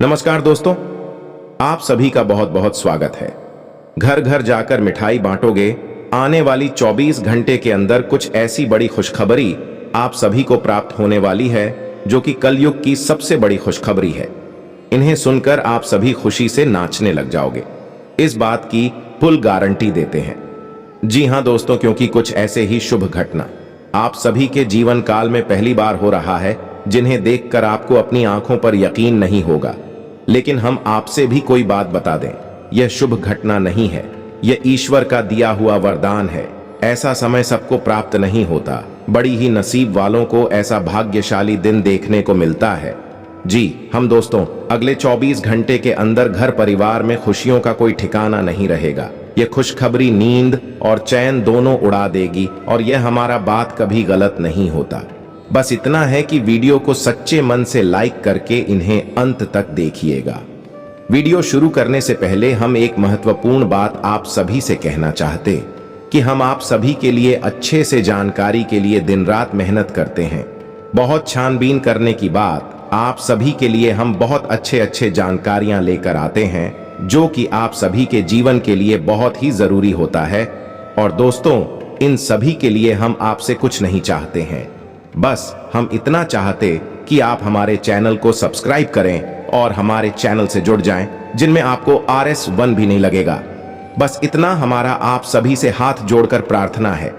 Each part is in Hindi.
नमस्कार दोस्तों, आप सभी का बहुत बहुत स्वागत है। घर घर जाकर मिठाई बांटोगे। आने वाली 24 घंटे के अंदर कुछ ऐसी बड़ी खुशखबरी आप सभी को प्राप्त होने वाली है जो कि कलयुग की सबसे बड़ी खुशखबरी है। इन्हें सुनकर आप सभी खुशी से नाचने लग जाओगे, इस बात की फुल गारंटी देते हैं। जी हां दोस्तों, क्योंकि कुछ ऐसे ही शुभ घटना आप सभी के जीवन काल में पहली बार हो रहा है जिन्हें देखकर आपको अपनी आंखों पर यकीन नहीं होगा। लेकिन हम आपसे भी कोई बात बता दें, यह शुभ घटना नहीं है, यह ईश्वर का दिया हुआ वरदान है। ऐसा समय सबको प्राप्त नहीं होता, बड़ी ही नसीब वालों को ऐसा भाग्यशाली दिन देखने को मिलता है। जी हम दोस्तों, अगले 24 घंटे के अंदर घर परिवार में खुशियों का कोई ठिकाना नहीं रहेगा। यह खुशखबरी नींद और चैन दोनों उड़ा देगी और यह हमारा बात कभी गलत नहीं होता। बस इतना है कि वीडियो को सच्चे मन से लाइक करके इन्हें अंत तक देखिएगा। वीडियो शुरू करने से पहले हम एक महत्वपूर्ण बात आप सभी से कहना चाहते कि हम आप सभी के लिए अच्छे से जानकारी के लिए दिन रात मेहनत करते हैं। बहुत छानबीन करने की बाद आप सभी के लिए हम बहुत अच्छे जानकारियां लेकर आते हैं जो कि आप सभी के जीवन के लिए बहुत ही जरूरी होता है। और दोस्तों, इन सभी के लिए हम आपसे कुछ नहीं चाहते हैं, बस हम इतना चाहते कि आप हमारे चैनल को सब्सक्राइब करें और हमारे चैनल से जुड़ जाएं जिनमें आपको RS1 भी नहीं लगेगा। बस इतना हमारा आप सभी से हाथ जोड़कर प्रार्थना है,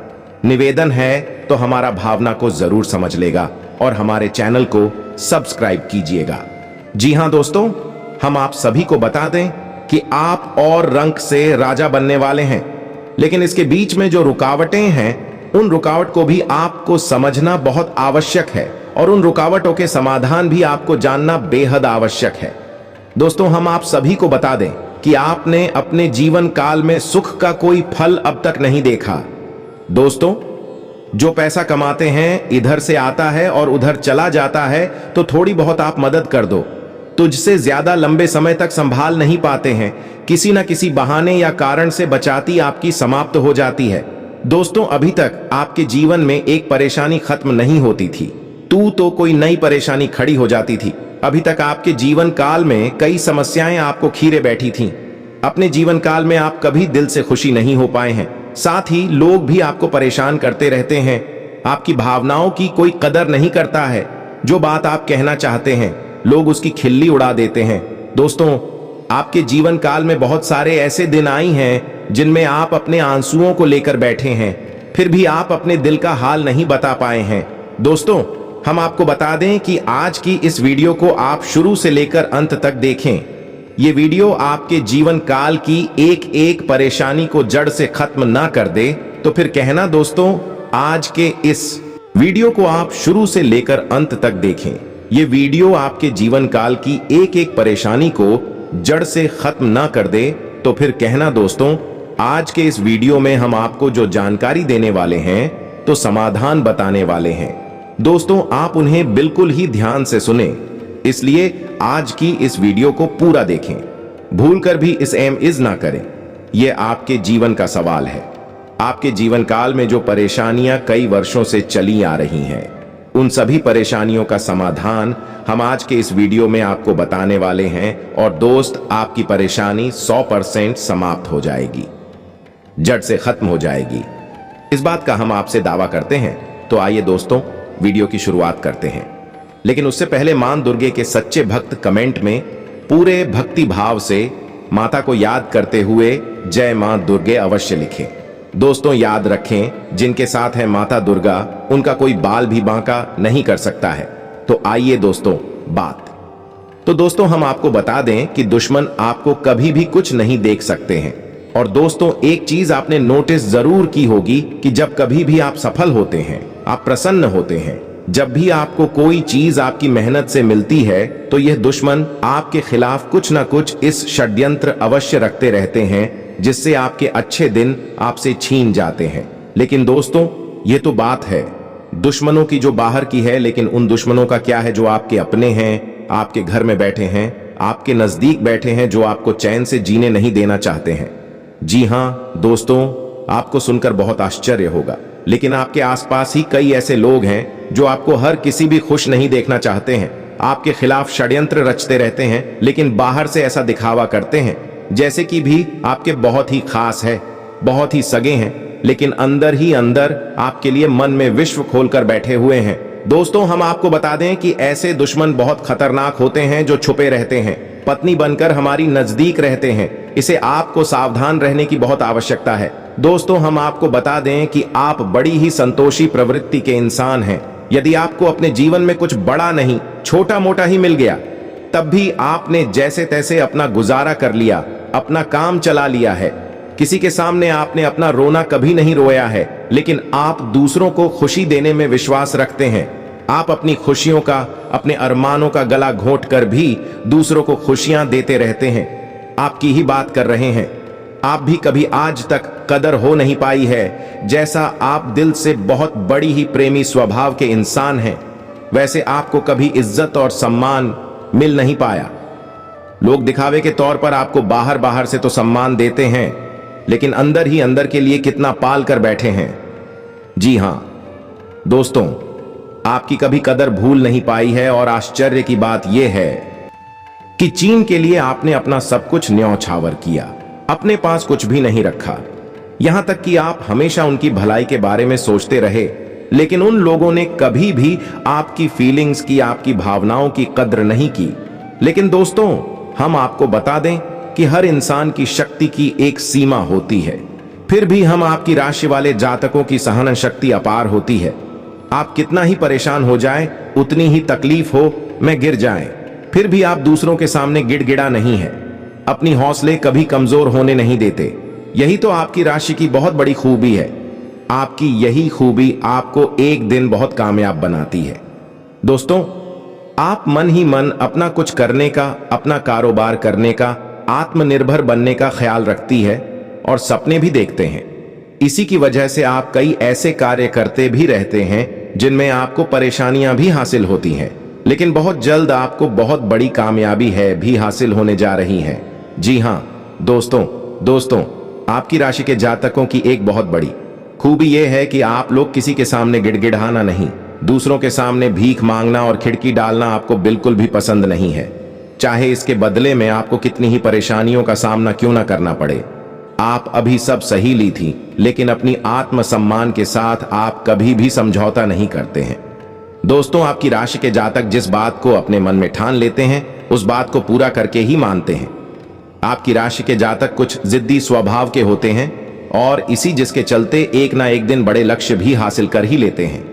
निवेदन है, तो हमारा भावना को जरूर समझ लेगा और हमारे चैनल को सब्सक्राइब कीजिएगा। जी हां दोस्तों, हम आप सभी को बता दें कि आप और रंक से राजा बनने वाले हैं, लेकिन इसके बीच में जो रुकावटें हैं उन रुकावट को भी आपको समझना बहुत आवश्यक है और उन रुकावटों के समाधान भी आपको जानना बेहद आवश्यक है। दोस्तों, हम आप सभी को बता दें कि आपने अपने जीवन काल में सुख का कोई फल अब तक नहीं देखा। दोस्तों, जो पैसा कमाते हैं इधर से आता है और उधर चला जाता है, तो थोड़ी बहुत आप मदद कर दो। तुझसे ज्यादा लंबे समय तक संभाल नहीं पाते हैं, किसी न किसी बहाने या कारण से बचाती आपकी समाप्त हो जाती है। दोस्तों, अभी तक आपके जीवन में एक परेशानी खत्म नहीं होती थी, तो कोई नई परेशानी खड़ी हो जाती थी। अभी तक आपके जीवन काल में कई समस्याएं आपको खीरे बैठी थीं। अपने जीवन काल में आप कभी दिल से खुशी नहीं हो पाए हैं, साथ ही लोग भी आपको परेशान करते रहते हैं। आपकी भावनाओं की कोई कदर नहीं करता है। जो बात आप कहना चाहते हैं लोग उसकी खिल्ली उड़ा देते हैं। दोस्तों, आपके जीवन काल में बहुत सारे ऐसे दिन आई हैं जिनमें आप अपने आंसुओं को लेकर बैठे हैं, फिर भी आप अपने दिल का हाल नहीं बता पाए हैं। दोस्तों, हम आपको बता दें कि आज की इस वीडियो को आप शुरू से लेकर अंत तक देखें। ये वीडियो आपके जीवन काल की एक एक परेशानी को जड़ से खत्म ना कर दे तो फिर कहना। दोस्तों, आज के इस वीडियो को आप शुरू से लेकर अंत तक देखें। ये वीडियो आपके जीवन काल की एक एक परेशानी को जड़ से खत्म ना कर दे तो फिर कहना। दोस्तों, आज के इस वीडियो में हम आपको जो जानकारी देने वाले हैं तो समाधान बताने वाले हैं। दोस्तों, आप उन्हें बिल्कुल ही ध्यान से सुने, इसलिए आज की इस वीडियो को पूरा देखें। भूलकर भी इस एम इज ना करें। यह आपके जीवन का सवाल है। आपके जीवन काल में जो परेशानियां कई वर्षों से चली आ रही हैं, उन सभी परेशानियों का समाधान हम आज के इस वीडियो में आपको बताने वाले हैं। और दोस्त, आपकी परेशानी 100% समाप्त हो जाएगी, जड़ से खत्म हो जाएगी, इस बात का हम आपसे दावा करते हैं। तो आइए दोस्तों, वीडियो की शुरुआत करते हैं। लेकिन उससे पहले मां दुर्गे के सच्चे भक्त कमेंट में पूरे भक्ति भाव से माता को याद करते हुए जय मां दुर्गे अवश्य लिखें। दोस्तों, याद रखें, जिनके साथ है माता दुर्गा उनका कोई बाल भी बांका नहीं कर सकता है। तो आइए दोस्तों, दोस्तों हम आपको बता दें कि दुश्मन आपको कभी भी कुछ नहीं देख सकते हैं। और दोस्तों, एक चीज आपने नोटिस जरूर की होगी कि जब कभी भी आप सफल होते हैं, आप प्रसन्न होते हैं, जब भी आपको कोई चीज आपकी मेहनत से मिलती है, तो यह दुश्मन आपके खिलाफ कुछ ना कुछ इस षड्यंत्र अवश्य रखते रहते हैं जिससे आपके अच्छे दिन आपसे छीन जाते हैं। लेकिन दोस्तों, ये तो बात है दुश्मनों की जो बाहर की है, लेकिन उन दुश्मनों का क्या है जो आपके अपने हैं, आपके घर में बैठे हैं, आपके नजदीक बैठे हैं, जो आपको चैन से जीने नहीं देना चाहते हैं। जी हां दोस्तों, आपको सुनकर बहुत आश्चर्य होगा, लेकिन आपके आसपास ही कई ऐसे लोग हैं जो आपको हर किसी भी खुश नहीं देखना चाहते हैं। आपके खिलाफ षड्यंत्र रचते रहते हैं, लेकिन बाहर से ऐसा दिखावा करते हैं जैसे कि भी आपके बहुत ही खास है, बहुत ही सगे हैं, लेकिन अंदर ही अंदर आपके लिए मन में विश्व खोलकर बैठे हुए हैं। दोस्तों, हम आपको बता दें कि ऐसे दुश्मन बहुत खतरनाक होते हैं जो छुपे रहते हैं, पत्नी बनकर हमारी नजदीक रहते हैं। इसे आपको सावधान रहने की बहुत आवश्यकता है। दोस्तों, हम आपको बता दें कि आप बड़ी ही संतोषी प्रवृत्ति के इंसान हैं। यदि आपको अपने जीवन में कुछ बड़ा नहीं, छोटा मोटा ही मिल गया, तब भी आपने जैसे तैसे अपना गुजारा कर लिया, अपना काम चला लिया है। किसी के सामने आपने अपना रोना कभी नहीं रोया है, लेकिन आप दूसरों को खुशी देने में विश्वास रखते हैं। आप अपनी खुशियों का, अपने अरमानों का गला घोंट कर भी दूसरों को खुशियां देते रहते हैं। आपकी ही बात कर रहे हैं। आप भी कभी आज तक कदर हो नहीं पाई है। जैसा आप दिल से बहुत बड़ी ही प्रेमी स्वभाव के इंसान हैं, वैसे आपको कभी इज्जत और सम्मान मिल नहीं पाया। लोग दिखावे के तौर पर आपको बाहर बाहर से तो सम्मान देते हैं, लेकिन अंदर ही अंदर के लिए कितना पाल कर बैठे हैं। जी हां दोस्तों, आपकी कभी कदर भूल नहीं पाई है। और आश्चर्य की बात यह है कि चीन के लिए आपने अपना सब कुछ न्यौछावर किया, अपने पास कुछ भी नहीं रखा। यहां तक कि आप हमेशा उनकी भलाई के बारे में सोचते रहे, लेकिन उन लोगों ने कभी भी आपकी फीलिंग्स की, आपकी भावनाओं की कद्र नहीं की। लेकिन दोस्तों, हम आपको बता दें कि हर इंसान की शक्ति की एक सीमा होती है। फिर भी हम आपकी राशि वाले जातकों की सहन शक्ति अपार होती है। आप कितना ही परेशान हो जाएं, उतनी ही तकलीफ हो में गिर जाएं, फिर भी आप दूसरों के सामने गिड़गिड़ा नहीं है। अपनी हौसले कभी कमजोर होने नहीं देते। यही तो आपकी राशि की बहुत बड़ी खूबी है। आपकी यही खूबी आपको एक दिन बहुत कामयाब बनाती है। दोस्तों, आप मन ही मन अपना कुछ करने का, अपना कारोबार करने का, आत्मनिर्भर बनने का ख्याल रखती है और सपने भी देखते हैं। इसी की वजह से आप कई ऐसे कार्य करते भी रहते हैं जिनमें आपको परेशानियां भी हासिल होती हैं, लेकिन बहुत जल्द आपको बहुत बड़ी कामयाबी है भी हासिल होने जा रही है। जी हां दोस्तों, आपकी राशि के जातकों की एक बहुत बड़ी खूबी यह है कि आप लोग किसी के सामने गिड़गिड़ाना नहीं, दूसरों के सामने भीख मांगना और खिड़की डालना आपको बिल्कुल भी पसंद नहीं है। चाहे इसके बदले में आपको कितनी ही परेशानियों का सामना क्यों ना करना पड़े। आप अभी सब सही ली थी, लेकिन अपनी आत्मसम्मान के साथ आप कभी भी समझौता नहीं करते हैं। दोस्तों, आपकी राशि के जातक जिस बात को अपने मन में ठान लेते हैं, उस बात को पूरा करके ही मानते हैं। आपकी राशि के जातक कुछ जिद्दी स्वभाव के होते हैं और इसी जिसके चलते एक ना एक दिन बड़े लक्ष्य भी हासिल कर ही लेते हैं।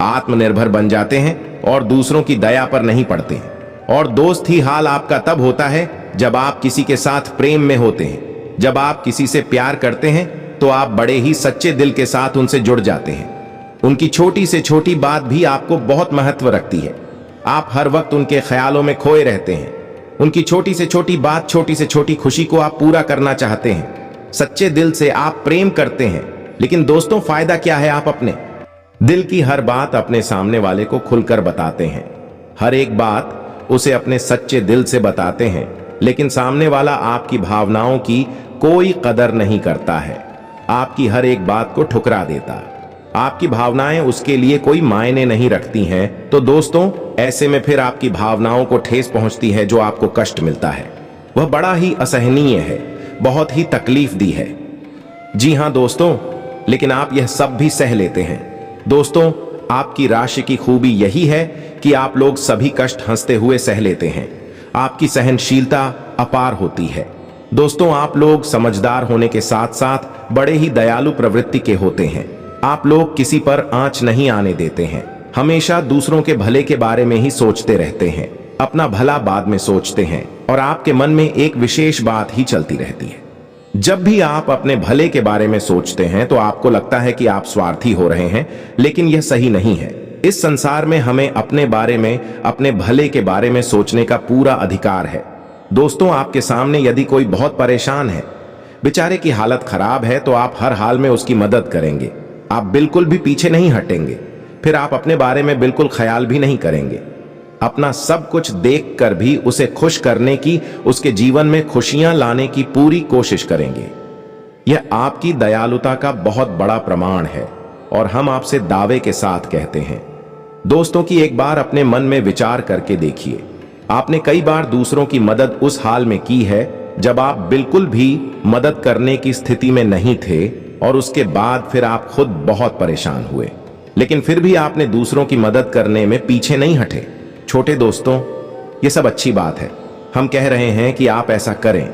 आत्मनिर्भर बन जाते हैं और दूसरों की दया पर नहीं पड़ते हैं। और दोस्त ही हाल आपका तब होता है जब आप किसी के साथ प्रेम में होते हैं। जब आप किसी से प्यार करते हैं तो आप बड़े ही सच्चे दिल के साथ उनसे जुड़ जाते हैं। उनकी छोटी से छोटी बात भी आपको बहुत महत्व रखती है। आप हर वक्त उनके ख्यालों में खोए रहते हैं। उनकी छोटी से छोटी बात, छोटी से छोटी खुशी को आप पूरा करना चाहते हैं। सच्चे दिल से आप प्रेम करते हैं। लेकिन दोस्तों, फायदा क्या है? आप अपने दिल की हर बात अपने सामने वाले को खुलकर बताते हैं। हर एक बात उसे अपने सच्चे दिल से बताते हैं, लेकिन सामने वाला आपकी भावनाओं की कोई कदर नहीं करता है। आपकी हर एक बात को ठुकरा देता। आपकी भावनाएं उसके लिए कोई मायने नहीं रखती हैं। तो दोस्तों, ऐसे में फिर आपकी भावनाओं को ठेस पहुंचती है, जो आपको कष्ट मिलता है वह बड़ा ही असहनीय है, बहुत ही तकलीफ दी है। जी हां दोस्तों, लेकिन आप यह सब भी सह लेते हैं। दोस्तों, आपकी राशि की खूबी यही है कि आप लोग सभी कष्ट हंसते हुए सह लेते हैं। आपकी सहनशीलता अपार होती है। दोस्तों, आप लोग समझदार होने के साथ साथ बड़े ही दयालु प्रवृत्ति के होते हैं। आप लोग किसी पर आंच नहीं आने देते हैं। हमेशा दूसरों के भले के बारे में ही सोचते रहते हैं। अपना भला बाद में सोचते हैं और आपके मन में एक विशेष बात ही चलती रहती है। जब भी आप अपने भले के बारे में सोचते हैं तो आपको लगता है कि आप स्वार्थी हो रहे हैं, लेकिन यह सही नहीं है। इस संसार में हमें अपने बारे में, अपने भले के बारे में सोचने का पूरा अधिकार है। दोस्तों, आपके सामने यदि कोई बहुत परेशान है, बेचारे की हालत खराब है, तो आप हर हाल में उसकी मदद करेंगे। आप बिल्कुल भी पीछे नहीं हटेंगे। फिर आप अपने बारे में बिल्कुल ख्याल भी नहीं करेंगे। अपना सब कुछ देखकर भी उसे खुश करने की, उसके जीवन में खुशियां लाने की पूरी कोशिश करेंगे। यह आपकी दयालुता का बहुत बड़ा प्रमाण है और हम आपसे दावे के साथ कहते हैं दोस्तों की एक बार अपने मन में विचार करके देखिए, आपने कई बार दूसरों की मदद उस हाल में की है जब आप बिल्कुल भी मदद करने की स्थिति में नहीं थे और उसके बाद फिर आप खुद बहुत परेशान हुए, लेकिन फिर भी आपने दूसरों की मदद करने में पीछे नहीं हटे। छोटे दोस्तों, ये सब अच्छी बात है। हम कह रहे हैं कि आप ऐसा करें,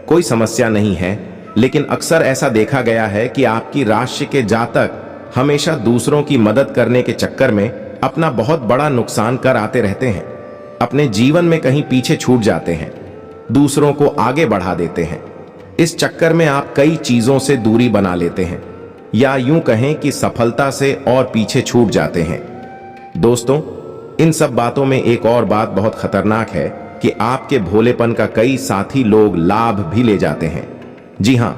कोई समस्या नहीं है, लेकिन अक्सर ऐसा देखा गया है कि आपकी राशि के जातक हमेशा दूसरों की मदद करने के चक्कर में अपना बहुत बड़ा नुकसान कर आते रहते हैं। अपने जीवन में कहीं पीछे छूट जाते हैं, दूसरों को आगे बढ़ा देते हैं। इस चक्कर में आप कई चीजों से दूरी बना लेते हैं, या यूं कहें कि सफलता से और पीछे छूट जाते हैं। दोस्तों, इन सब बातों में एक और बात बहुत खतरनाक है कि आपके भोलेपन का कई साथी लोग लाभ भी ले जाते हैं। जी हां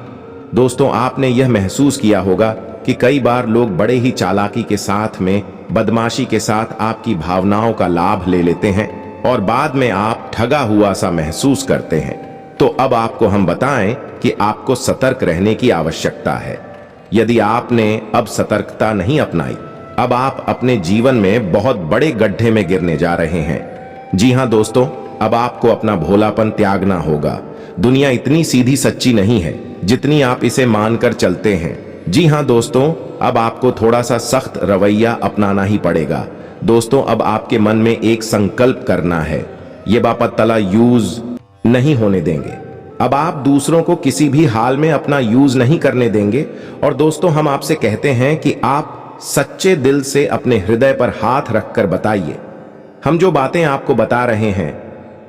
दोस्तों, आपने यह महसूस किया होगा कि कई बार लोग बड़े ही चालाकी के साथ में बदमाशी के साथ आपकी भावनाओं का लाभ ले लेते हैं और बाद में आप ठगा हुआ सा महसूस करते हैं। तो अब आपको हम बताएं कि आपको सतर्क रहने की आवश्यकता है। यदि आपने अब सतर्कता नहीं अपनाई, अब आप अपने जीवन में बहुत बड़े गड्ढे में गिरने जा रहे हैं। जी हां दोस्तों, अब आपको अपना भोलापन त्यागना होगा। दुनिया इतनी सीधी सच्ची नहीं है जितनी आप इसे मानकर चलते हैं। जी हां दोस्तों, अब आपको थोड़ा सा सख्त रवैया अपनाना ही पड़ेगा। दोस्तों, अब आपके मन में एक संकल्प करना है, ये बापतला यूज नहीं होने देंगे। अब आप दूसरों को किसी भी हाल में अपना यूज नहीं करने देंगे। और दोस्तों, हम आपसे कहते हैं कि आप सच्चे दिल से अपने हृदय पर हाथ रखकर बताइए, हम जो बातें आपको बता रहे हैं,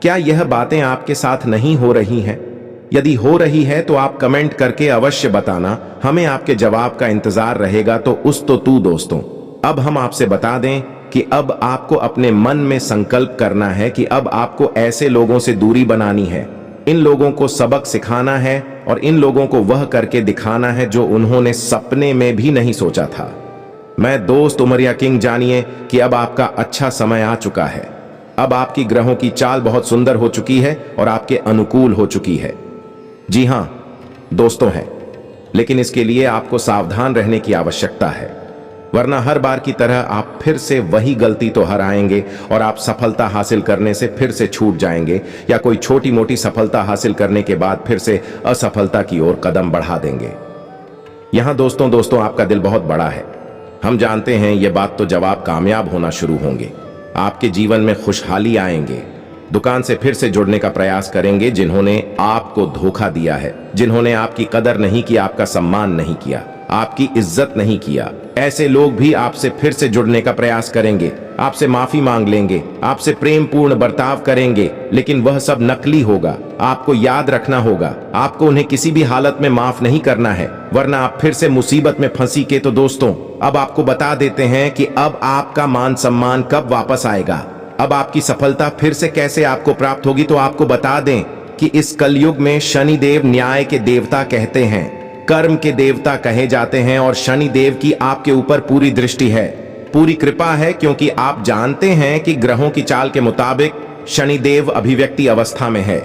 क्या यह बातें आपके साथ नहीं हो रही हैं? यदि हो रही है तो आप कमेंट करके अवश्य बताना, हमें आपके जवाब का इंतजार रहेगा। तो तू दोस्तों, अब हम आपसे बता दें कि अब आपको अपने मन में संकल्प करना है कि अब आपको ऐसे लोगों से दूरी बनानी है। इन लोगों को सबक सिखाना है और इन लोगों को वह करके दिखाना है जो उन्होंने सपने में भी नहीं सोचा था। मैं दोस्त उमरिया किंग, जानिए कि अब आपका अच्छा समय आ चुका है। अब आपकी ग्रहों की चाल बहुत सुंदर हो चुकी है और आपके अनुकूल हो चुकी है। जी हां दोस्तों है, लेकिन इसके लिए आपको सावधान रहने की आवश्यकता है, वरना हर बार की तरह आप फिर से वही गलती तो हराएंगे और आप सफलता हासिल करने से फिर से छूट जाएंगे, या कोई छोटी मोटी सफलता हासिल करने के बाद फिर से असफलता की ओर कदम बढ़ा देंगे। यहां दोस्तों आपका दिल बहुत बड़ा है। हम जानते हैं ये बात, तो जब आप कामयाब होना शुरू होंगे, आपके जीवन में खुशहाली आएंगे। दुकान से फिर से जुड़ने का प्रयास करेंगे जिन्होंने आपको धोखा दिया है, जिन्होंने आपकी कदर नहीं की, आपका सम्मान नहीं किया, आपकी इज्जत नहीं किया। ऐसे लोग भी आपसे फिर से जुड़ने का प्रयास करेंगे, आपसे माफी मांग लेंगे, आपसे प्रेम पूर्ण बर्ताव करेंगे, लेकिन वह सब नकली होगा। आपको याद रखना होगा, आपको उन्हें किसी भी हालत में माफ नहीं करना है, वरना आप फिर से मुसीबत में फंसी के। तो दोस्तों, अब आपको बता देते हैं कि अब आपका मान सम्मान कब वापस आएगा, अब आपकी सफलता फिर से कैसे आपको प्राप्त होगी। तो आपको बता दें कि इस कलयुग में शनिदेव न्याय के देवता कहते हैं, कर्म के देवता कहे जाते हैं, और शनिदेव की आपके ऊपर पूरी दृष्टि है, पूरी कृपा है, क्योंकि आप जानते हैं कि ग्रहों की चाल के मुताबिक शनिदेव अभिव्यक्ति अवस्था में है।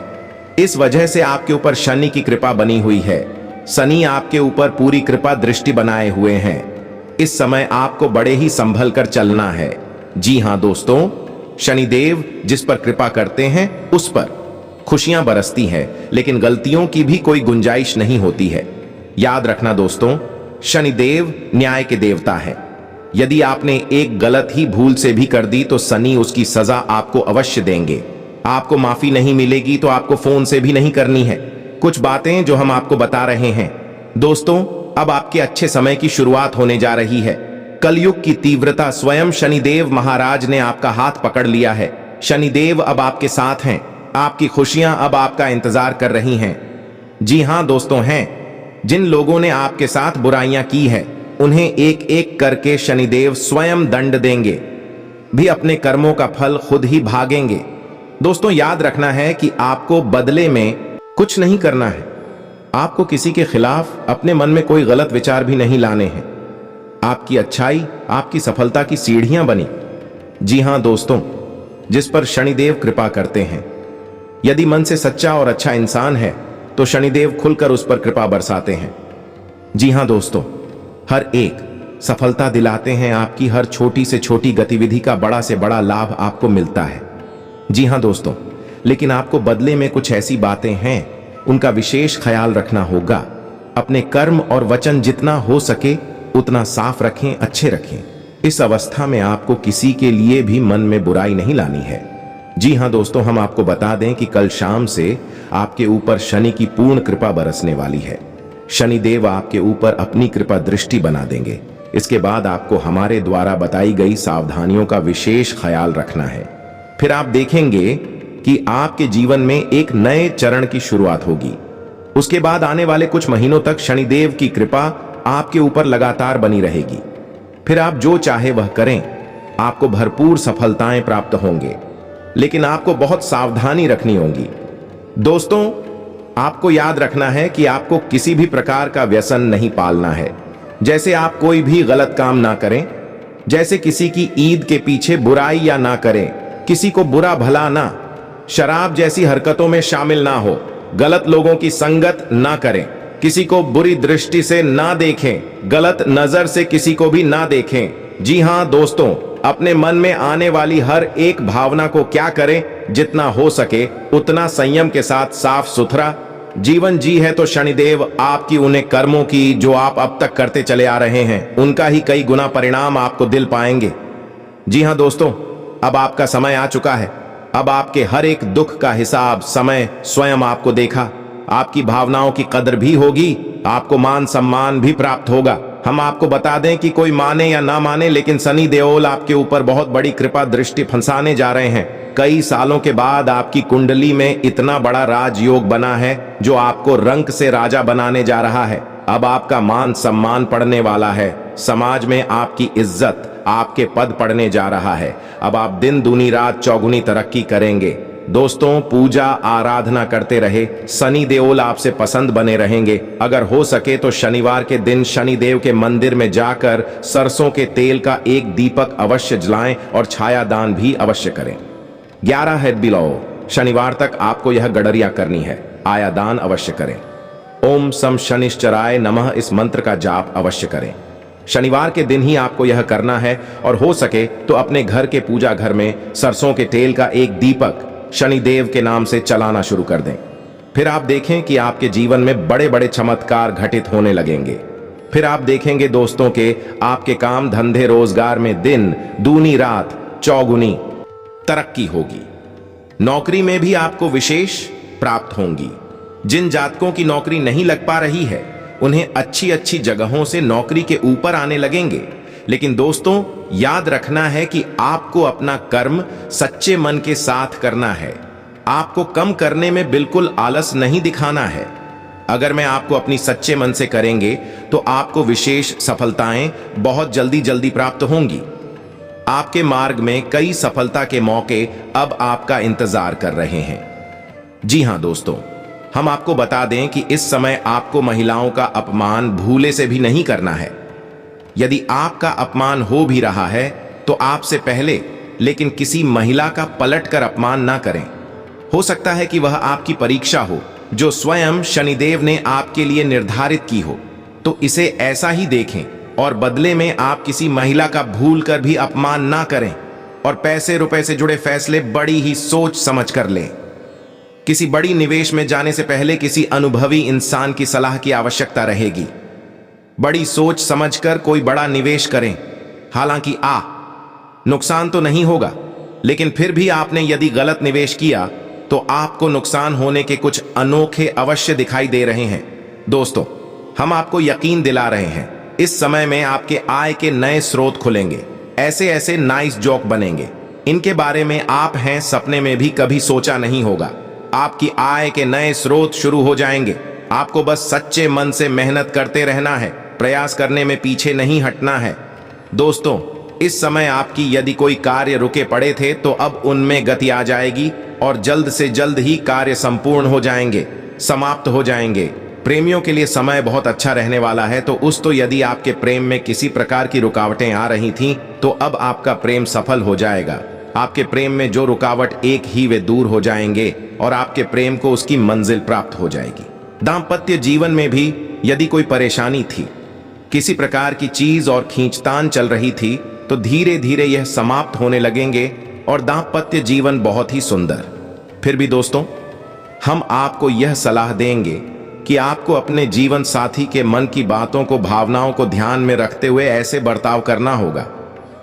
इस वजह से आपके ऊपर शनि की कृपा बनी हुई है। शनि आपके ऊपर पूरी कृपा दृष्टि बनाए हुए हैं। इस समय आपको बड़े ही संभल कर चलना है। जी हां दोस्तों, शनिदेव जिस पर कृपा करते हैं उस पर खुशियां बरसती हैं, लेकिन गलतियों की भी कोई गुंजाइश नहीं होती है। याद रखना दोस्तों, शनिदेव न्याय के देवता है। यदि आपने एक गलत ही भूल से भी कर दी तो शनि उसकी सजा आपको अवश्य देंगे। आपको माफी नहीं मिलेगी तो आपको फोन से भी नहीं करनी है। कुछ बातें जो हम आपको बता रहे हैं दोस्तों, अब आपके अच्छे समय की शुरुआत होने जा रही है। कलयुग की तीव्रता स्वयं शनिदेव महाराज ने आपका हाथ पकड़ लिया है। शनिदेव अब आपके साथ हैं, आपकी खुशियां अब आपका इंतजार कर रही हैं। जी हां दोस्तों हैं, जिन लोगों ने आपके साथ बुराइयां की है उन्हें एक एक करके शनिदेव स्वयं दंड देंगे, भी अपने कर्मों का फल खुद ही भागेंगे। दोस्तों, याद रखना है कि आपको बदले में कुछ नहीं करना है। आपको किसी के खिलाफ अपने मन में कोई गलत विचार भी नहीं लाने हैं। आपकी अच्छाई आपकी सफलता की सीढ़ियां बनी। जी हां दोस्तों, जिस पर शनिदेव कृपा करते हैं, यदि मन से सच्चा और अच्छा इंसान है तो शनिदेव खुलकर उस पर कृपा बरसाते हैं। जी हां दोस्तों, हर एक सफलता दिलाते हैं। आपकी हर छोटी से छोटी गतिविधि का बड़ा से बड़ा लाभ आपको मिलता है। जी हाँ दोस्तों, लेकिन आपको बदले में कुछ ऐसी बातें हैं, उनका विशेष ख्याल रखना होगा। अपने कर्म और वचन जितना हो सके उतना साफ रखें, अच्छे रखें। इस अवस्था में आपको किसी के लिए भी मन में बुराई नहीं लानी है। जी हाँ दोस्तों, हम आपको बता दें कि कल शाम से आपके ऊपर शनि की पूर्ण कृपा बरसने वाली है। शनिदेव आपके ऊपर अपनी कृपा दृष्टि बना देंगे। इसके बाद आपको हमारे द्वारा बताई गई सावधानियों का विशेष ख्याल रखना है। फिर आप देखेंगे कि आपके जीवन में एक नए चरण की शुरुआत होगी। उसके बाद आने वाले कुछ महीनों तक शनिदेव की कृपा आपके ऊपर लगातार बनी रहेगी। फिर आप जो चाहे वह करें, आपको भरपूर सफलताएं प्राप्त होंगे, लेकिन आपको बहुत सावधानी रखनी होगी। दोस्तों, आपको याद रखना है कि आपको किसी भी प्रकार का व्यसन नहीं पालना है। जैसे आप कोई भी गलत काम ना करें, जैसे किसी की ईद के पीछे बुराई या ना करें, किसी को बुरा भला ना, शराब जैसी हरकतों में शामिल ना हो, गलत लोगों की संगत ना करें, किसी को बुरी दृष्टि से ना देखें, गलत नजर से किसी को भी ना देखें। जी हां दोस्तों, अपने मन में आने वाली हर एक भावना को क्या करें, जितना हो सके उतना संयम के साथ साफ सुथरा जीवन जी है तो शनिदेव आपकी उन्हें कर्मों की जो आप अब तक करते चले आ रहे हैं, उनका ही कई गुना परिणाम आपको दिल पाएंगे। जी हां दोस्तों, अब आपका समय आ चुका है। अब आपके हर एक दुख का हिसाब समय स्वयं आपको देखा। आपकी भावनाओं की कदर भी होगी, आपको मान सम्मान भी प्राप्त होगा। हम आपको बता दें कि कोई माने या ना माने, लेकिन शनि देओल आपके ऊपर बहुत बड़ी कृपा दृष्टि फंसाने जा रहे हैं। कई सालों के बाद आपकी कुंडली में इतना बड़ा राजयोग बना है जो आपको रंक से राजा बनाने जा रहा है। अब आपका मान सम्मान पड़ने वाला है, समाज में आपकी इज्जत, आपके पद पड़ने जा रहा है। अब आप दिन दूनी रात चौगुनी तरक्की करेंगे। दोस्तों, पूजा आराधना करते रहे, शनि देओल आपसे पसंद बने रहेंगे। अगर हो सके तो शनिवार के दिन शनिदेव के मंदिर में जाकर सरसों के तेल का एक दीपक अवश्य जलाएं और छाया दान भी अवश्य करें। 11 है बिलाओ, शनिवार तक आपको यह गडरिया करनी है। आया दान अवश्य करें। ओम सम शनिश्चराय नमः इस मंत्र का जाप अवश्य करें। शनिवार के दिन ही आपको यह करना है और हो सके तो अपने घर के पूजा घर में सरसों के तेल का एक दीपक शनिदेव के नाम से चलाना शुरू कर दें। फिर आप देखें कि आपके जीवन में बड़े बड़े चमत्कार घटित होने लगेंगे। फिर आप देखेंगे दोस्तों के आपके काम धंधे रोजगार में दिन दूनी रात चौगुनी तरक्की होगी। नौकरी में भी आपको विशेष प्राप्त होंगी। जिन जातकों की नौकरी नहीं लग पा रही है, उन्हें अच्छी अच्छी जगहों से नौकरी के ऊपर आने लगेंगे। लेकिन दोस्तों, याद रखना है कि आपको अपना कर्म सच्चे मन के साथ करना है। आपको कम करने में बिल्कुल आलस नहीं दिखाना है। अगर मैं आपको अपनी सच्चे मन से करेंगे तो आपको विशेष सफलताएं बहुत जल्दी जल्दी प्राप्त होंगी। आपके मार्ग में कई सफलता के मौके अब आपका इंतजार कर रहे हैं। जी हां दोस्तों, हम आपको बता दें कि इस समय आपको महिलाओं का अपमान भूले से भी नहीं करना है। यदि आपका अपमान हो भी रहा है तो आपसे पहले लेकिन किसी महिला का पलटकर अपमान ना करें। हो सकता है कि वह आपकी परीक्षा हो जो स्वयं शनिदेव ने आपके लिए निर्धारित की हो, तो इसे ऐसा ही देखें और बदले में आप किसी महिला का भूल कर भी अपमान ना करें और पैसे रुपए से जुड़े फैसले बड़ी ही सोच समझ कर लें। किसी बड़ी निवेश में जाने से पहले किसी अनुभवी इंसान की सलाह की आवश्यकता रहेगी। बड़ी सोच समझकर कोई बड़ा निवेश करें। हालांकि नुकसान तो नहीं होगा, लेकिन फिर भी आपने यदि गलत निवेश किया तो आपको नुकसान होने के कुछ अनोखे अवश्य दिखाई दे रहे हैं। दोस्तों, हम आपको यकीन दिला रहे हैं, इस समय में आपके आय के नए स्रोत खुलेंगे। ऐसे ऐसे नाइस जोक बनेंगे, इनके बारे में आप हैं सपने में भी कभी सोचा नहीं होगा। आपकी आय के नए स्रोत शुरू हो जाएंगे। आपको बस सच्चे मन से मेहनत करते रहना है, प्रयास करने में पीछे नहीं हटना है। दोस्तों, इस समय आपकी यदि कोई कार्य रुके पड़े थे तो अब उनमें गति आ जाएगी और जल्द से जल्द ही कार्य संपूर्ण हो जाएंगे, समाप्त हो जाएंगे। प्रेमियों के लिए समय बहुत अच्छा रहने वाला है। तो यदि आपके प्रेम में किसी प्रकार की रुकावटें आ रही थीं तो अब आपका प्रेम सफल हो जाएगा। आपके प्रेम में जो रुकावट एक ही वे दूर हो जाएंगे और आपके प्रेम को उसकी मंजिल प्राप्त हो जाएगी। दाम्पत्य जीवन में भी यदि कोई परेशानी थी किसी प्रकार की चीज और खींचतान चल रही थी तो धीरे धीरे यह समाप्त होने लगेंगे और दाम्पत्य जीवन बहुत ही सुंदर। फिर भी दोस्तों, हम आपको यह सलाह देंगे कि आपको अपने जीवन साथी के मन की बातों को, भावनाओं को ध्यान में रखते हुए ऐसे बर्ताव करना होगा,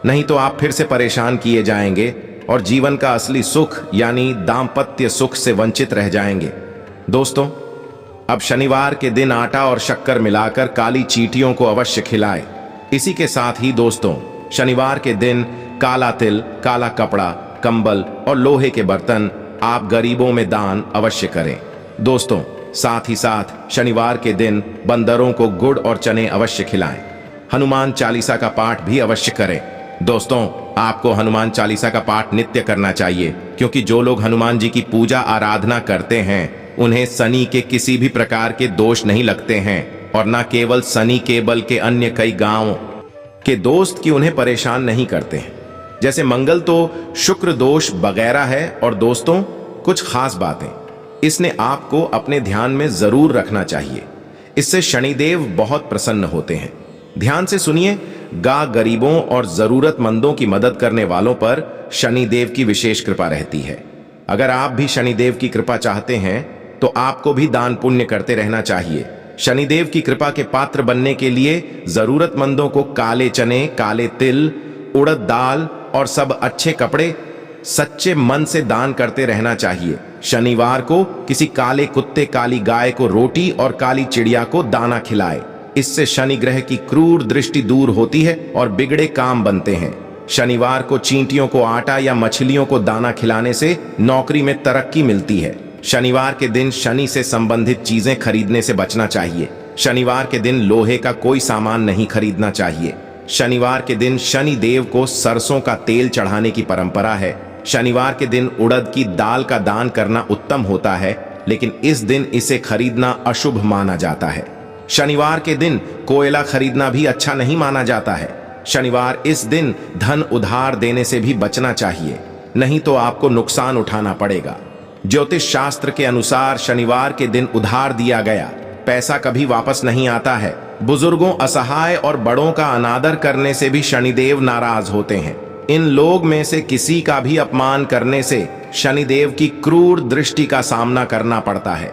नहीं तो आप फिर से परेशान किए जाएंगे और जीवन का असली सुख यानी दाम्पत्य सुख से वंचित रह जाएंगे। दोस्तों, अब शनिवार के दिन आटा और शक्कर मिलाकर काली चींटियों को अवश्य खिलाएं। इसी के साथ ही दोस्तों, शनिवार के दिन काला तिल, काला कपड़ा, कंबल और लोहे के बर्तन आप गरीबों में दान अवश्य करें। दोस्तों, साथ ही साथ शनिवार के दिन बंदरों को गुड़ और चने अवश्य खिलाएं। हनुमान चालीसा का पाठ भी अवश्य करें। दोस्तों, आपको हनुमान चालीसा का पाठ नित्य करना चाहिए, क्योंकि जो लोग हनुमान जी की पूजा आराधना करते हैं उन्हें शनि के किसी भी प्रकार के दोष नहीं लगते हैं, और न केवल शनि के बल्कि अन्य कई गांव के दोस्त की उन्हें परेशान नहीं करते हैं। जैसे मंगल तो शुक्र दोष वगैरह है। और दोस्तों, कुछ खास बातें इसने आपको अपने ध्यान में जरूर रखना चाहिए। इससे शनिदेव बहुत प्रसन्न होते हैं। ध्यान से सुनिए। गरीबों और जरूरतमंदों की मदद करने वालों पर शनिदेव की विशेष कृपा रहती है। अगर आप भी शनिदेव की कृपा चाहते हैं तो आपको भी दान पुण्य करते रहना चाहिए। शनिदेव की कृपा के पात्र बनने के लिए जरूरतमंदों को काले चने, काले तिल, उड़द दाल और सब अच्छे कपड़े सच्चे मन से दान करते रहना चाहिए। शनिवार को किसी काले कुत्ते, काली गाय को रोटी और काली चिड़िया को दाना खिलाए। इससे शनि ग्रह की क्रूर दृष्टि दूर होती है और बिगड़े काम बनते हैं। शनिवार को चींटियों को आटा या मछलियों को दाना खिलाने से नौकरी में तरक्की मिलती है। शनिवार के दिन शनि से संबंधित चीजें खरीदने से बचना चाहिए। शनिवार के दिन लोहे का कोई सामान नहीं खरीदना चाहिए। शनिवार के दिन शनि देव को सरसों का तेल चढ़ाने की परंपरा है। शनिवार के दिन उड़द की दाल का दान करना उत्तम होता है, लेकिन इस दिन इसे खरीदना अशुभ माना जाता है। शनिवार के दिन कोयला खरीदना भी अच्छा नहीं माना जाता है। शनिवार इस दिन धन उधार देने से भी बचना चाहिए, नहीं तो आपको नुकसान उठाना पड़ेगा। ज्योतिष शास्त्र के अनुसार शनिवार के दिन उधार दिया गया पैसा कभी वापस नहीं आता है। बुजुर्गों, असहाय और बड़ों का अनादर करने से भी शनिदेव नाराज होते हैं। इन लोग में से किसी का भी अपमान करने से शनिदेव की क्रूर दृष्टि का सामना करना पड़ता है।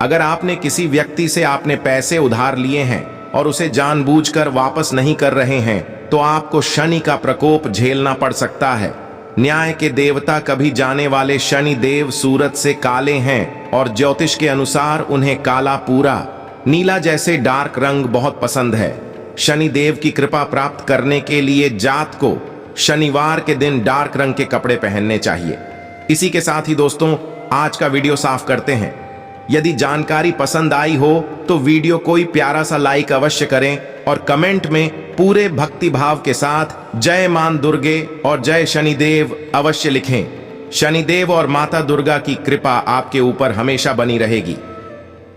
अगर आपने किसी व्यक्ति से आपने पैसे उधार लिए हैं और उसे जानबूझकर वापस नहीं कर रहे हैं तो आपको शनि का प्रकोप झेलना पड़ सकता है। न्याय के देवता कभी जाने वाले शनि देव सूरज से काले हैं और ज्योतिष के अनुसार उन्हें काला, पूरा नीला जैसे डार्क रंग बहुत पसंद है। शनि देव की कृपा प्राप्त करने के लिए जात को शनिवार के दिन डार्क रंग के कपड़े पहनने चाहिए। इसी के साथ ही दोस्तों, आज का वीडियो साफ करते हैं। यदि जानकारी पसंद आई हो तो वीडियो कोई प्यारा सा लाइक अवश्य करें और कमेंट में पूरे भक्ति भाव के साथ जय मां दुर्गे और जय शनिदेव अवश्य लिखें। शनिदेव और माता दुर्गा की कृपा आपके ऊपर हमेशा बनी रहेगी।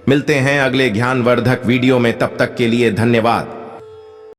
मिलते हैं अगले ज्ञानवर्धक वीडियो में, तब तक के लिए धन्यवाद।